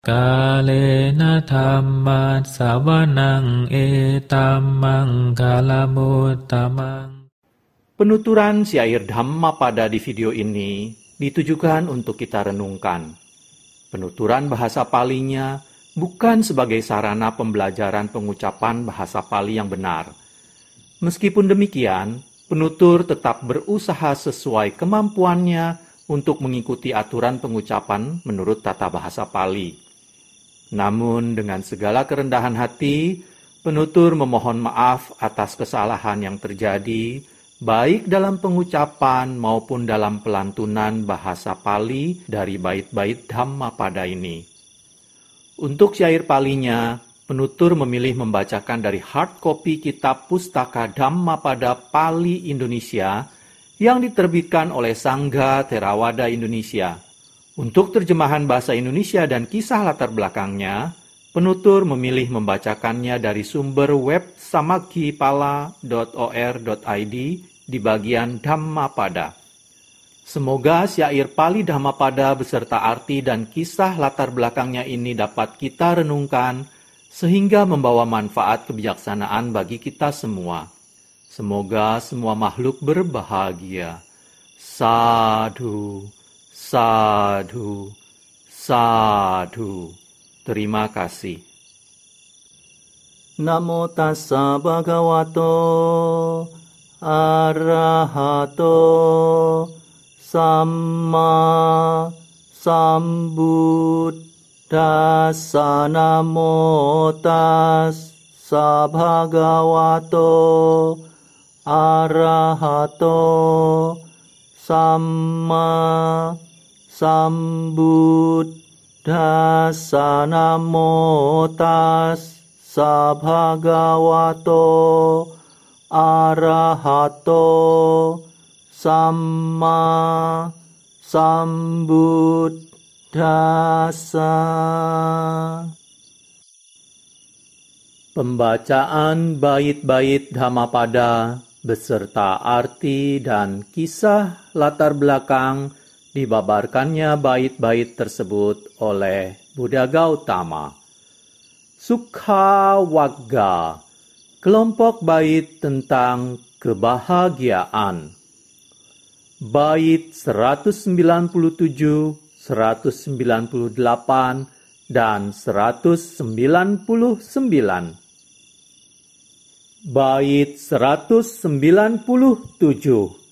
Kalena dhammat sawanang etamang kalamutamang. Penuturan syair Dhammapada di video ini ditujukan untuk kita renungkan. Penuturan bahasa Palinya bukan sebagai sarana pembelajaran pengucapan bahasa Pali yang benar. Meskipun demikian, penutur tetap berusaha sesuai kemampuannya untuk mengikuti aturan pengucapan menurut tata bahasa Pali. Namun dengan segala kerendahan hati, penutur memohon maaf atas kesalahan yang terjadi, baik dalam pengucapan maupun dalam pelantunan bahasa Pali dari bait-bait Dhammapada ini. Untuk syair Palinya, penutur memilih membacakan dari hard copy kitab Pustaka Dhammapada Pali Indonesia yang diterbitkan oleh Sangga Theravada Indonesia. Untuk terjemahan bahasa Indonesia dan kisah latar belakangnya, penutur memilih membacakannya dari sumber web samakkhipala.or.id di bagian Dhammapada. Semoga syair Pali Dhammapada beserta arti dan kisah latar belakangnya ini dapat kita renungkan sehingga membawa manfaat kebijaksanaan bagi kita semua. Semoga semua makhluk berbahagia. Sadhu. Sadhu, sadhu. Terima kasih. Namo tassa bhagavato arahato samma sambuddhassa. Namo tassa bhagavato arahato samma sambuddhassa. Namo tassa bhagavato arahato samma sambuddhassa. Pembacaan bait-bait Dhammapada beserta arti dan kisah latar belakang dibabarkannya bait-bait tersebut oleh Buddha Gautama. Sukha Wagga, kelompok bait tentang kebahagiaan. Bait 197, 198, dan 199. Bait 197.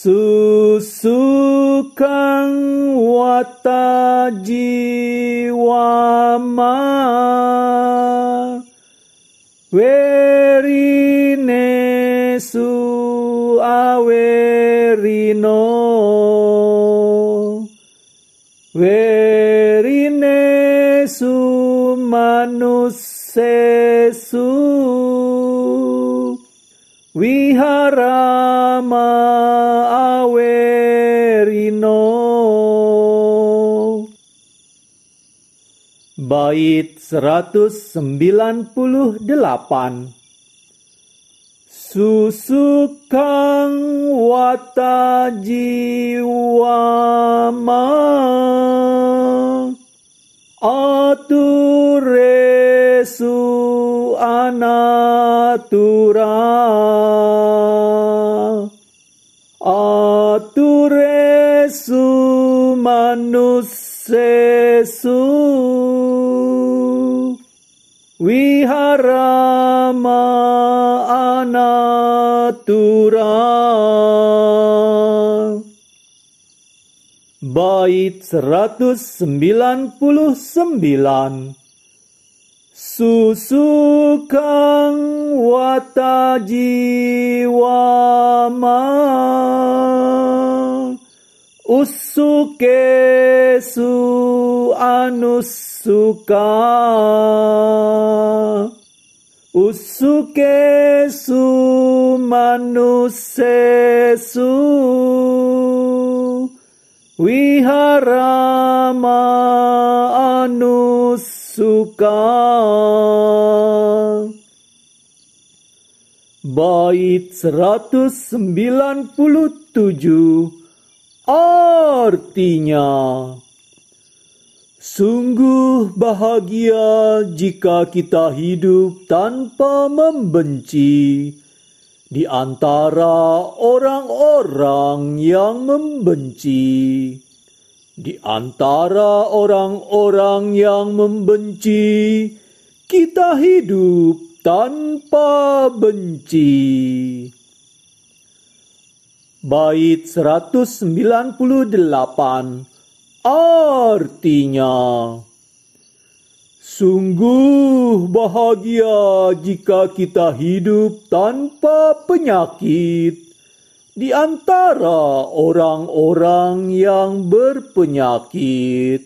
Susukang wata jiwama werine su awerino werine su manusesu wiharama awerino. Bait 198. Susukang wata jiwama aturesu anatura aturesu manusesu wiharama anatura. Bait 199. Susukang wata jiwama usukesu anusuka usukesu manusesu wiharama anusuka. Bait 197. Artinya, Sungguh bahagia jika kita hidup tanpa membenci di antara orang-orang yang membenci. Di antara orang-orang yang membenci, kita hidup tanpa benci. Bait 198 artinya, sungguh bahagia jika kita hidup tanpa penyakit di antara orang-orang yang berpenyakit.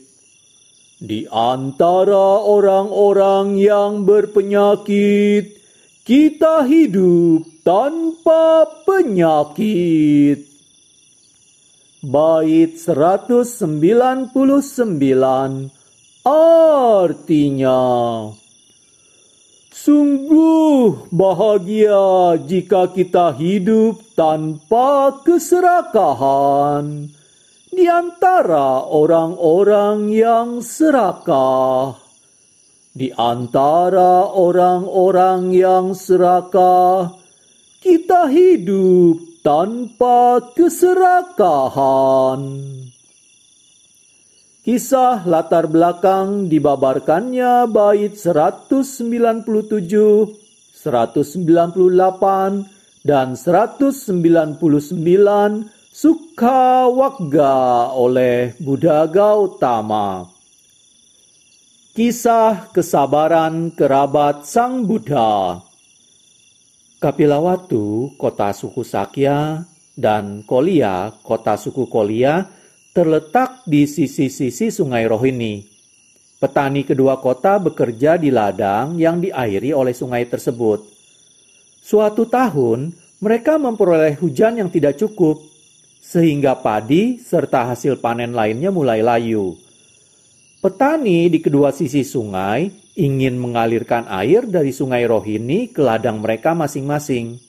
Di antara orang-orang yang berpenyakit, kita hidup tanpa penyakit. Bait 199 artinya, sungguh bahagia jika kita hidup tanpa keserakahan di antara orang-orang yang serakah. Di antara orang-orang yang serakah, kita hidup tanpa keserakahan. Kisah latar belakang dibabarkannya bait 197, 198, dan 199 Sukawagga oleh Buddha Gautama. Kisah kesabaran kerabat Sang Buddha. Kapilawatu, kota suku Sakya, dan Kolia, kota suku Kolia, terletak di sisi-sisi sungai Rohini. Petani kedua kota bekerja di ladang yang diairi oleh sungai tersebut. Suatu tahun, mereka memperoleh hujan yang tidak cukup, sehingga padi serta hasil panen lainnya mulai layu. Petani di kedua sisi sungai ingin mengalirkan air dari sungai Rohini ke ladang mereka masing-masing.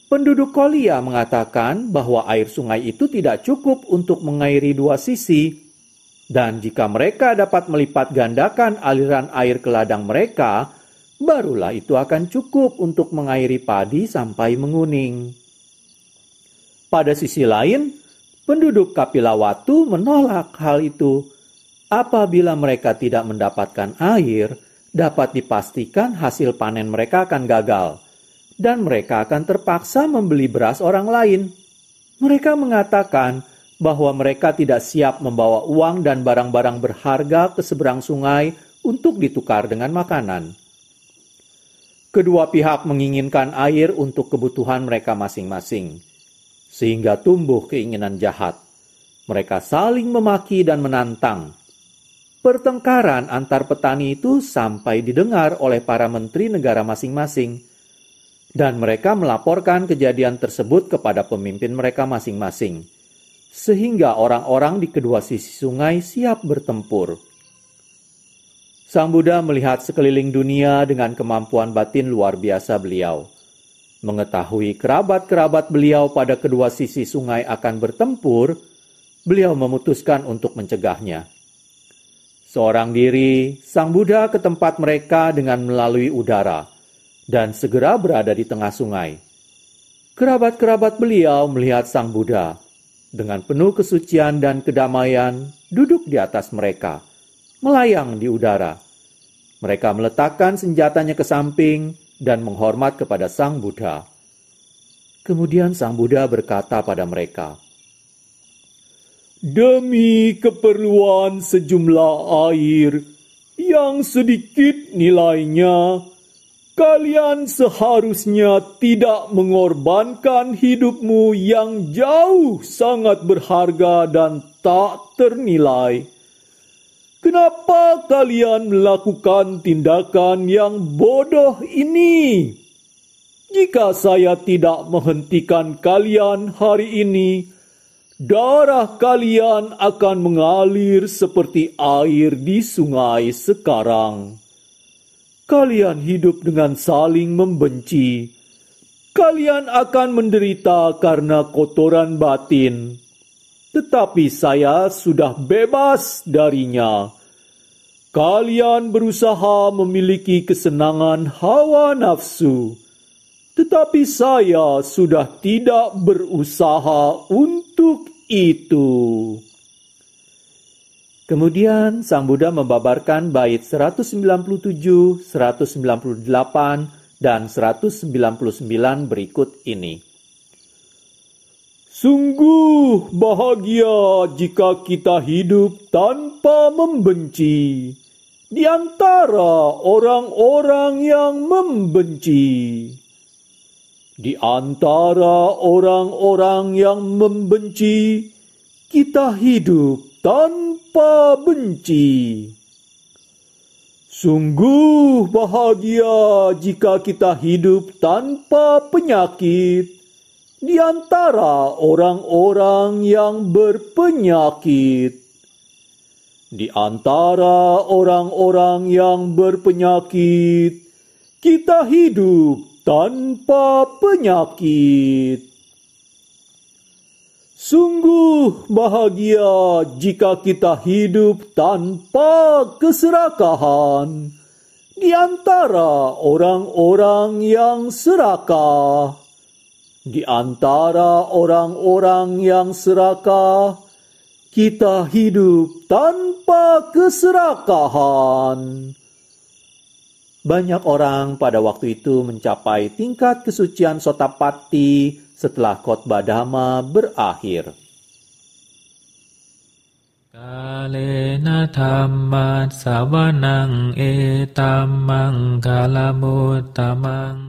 Penduduk Kolia mengatakan bahwa air sungai itu tidak cukup untuk mengairi dua sisi, dan jika mereka dapat melipat gandakan aliran air ke ladang mereka, barulah itu akan cukup untuk mengairi padi sampai menguning. Pada sisi lain, penduduk Kapilawatu menolak hal itu. Apabila mereka tidak mendapatkan air, dapat dipastikan hasil panen mereka akan gagal, dan mereka akan terpaksa membeli beras orang lain. Mereka mengatakan bahwa mereka tidak siap membawa uang dan barang-barang berharga ke seberang sungai untuk ditukar dengan makanan. Kedua pihak menginginkan air untuk kebutuhan mereka masing-masing, sehingga tumbuh keinginan jahat. Mereka saling memaki dan menantang. Pertengkaran antar petani itu sampai didengar oleh para menteri negara masing-masing, dan mereka melaporkan kejadian tersebut kepada pemimpin mereka masing-masing, sehingga orang-orang di kedua sisi sungai siap bertempur. Sang Buddha melihat sekeliling dunia dengan kemampuan batin luar biasa beliau. Mengetahui kerabat-kerabat beliau pada kedua sisi sungai akan bertempur, beliau memutuskan untuk mencegahnya. Seorang diri, Sang Buddha ke tempat mereka dengan melalui udara, dan segera berada di tengah sungai. Kerabat-kerabat beliau melihat Sang Buddha, dengan penuh kesucian dan kedamaian, duduk di atas mereka, melayang di udara. Mereka meletakkan senjatanya ke samping, dan menghormat kepada Sang Buddha. Kemudian Sang Buddha berkata pada mereka, "Demi keperluan sejumlah air yang sedikit nilainya, kalian seharusnya tidak mengorbankan hidupmu yang jauh sangat berharga dan tak ternilai. Kenapa kalian melakukan tindakan yang bodoh ini? Jika saya tidak menghentikan kalian hari ini, darah kalian akan mengalir seperti air di sungai sekarang. Kalian hidup dengan saling membenci. Kalian akan menderita karena kotoran batin. Tetapi saya sudah bebas darinya, Kalian berusaha memiliki kesenangan hawa nafsu, tetapi saya sudah tidak berusaha untuk itu. Kemudian Sang Buddha membabarkan bait 197, 198, dan 199 berikut ini. Sungguh bahagia jika kita hidup tanpa membenci di antara orang-orang yang membenci. Di antara orang-orang yang membenci, kita hidup tanpa benci. Sungguh bahagia jika kita hidup tanpa penyakit di antara orang-orang yang berpenyakit. Di antara orang-orang yang berpenyakit, kita hidup tanpa penyakit. Sungguh bahagia jika kita hidup tanpa keserakahan di antara orang-orang yang serakah. Di antara orang-orang yang serakah, kita hidup tanpa keserakahan. Banyak orang pada waktu itu mencapai tingkat kesucian Sotapatti setelah khotbah Dhamma berakhir. Kalena dhamma savanang etamang kalamuttamang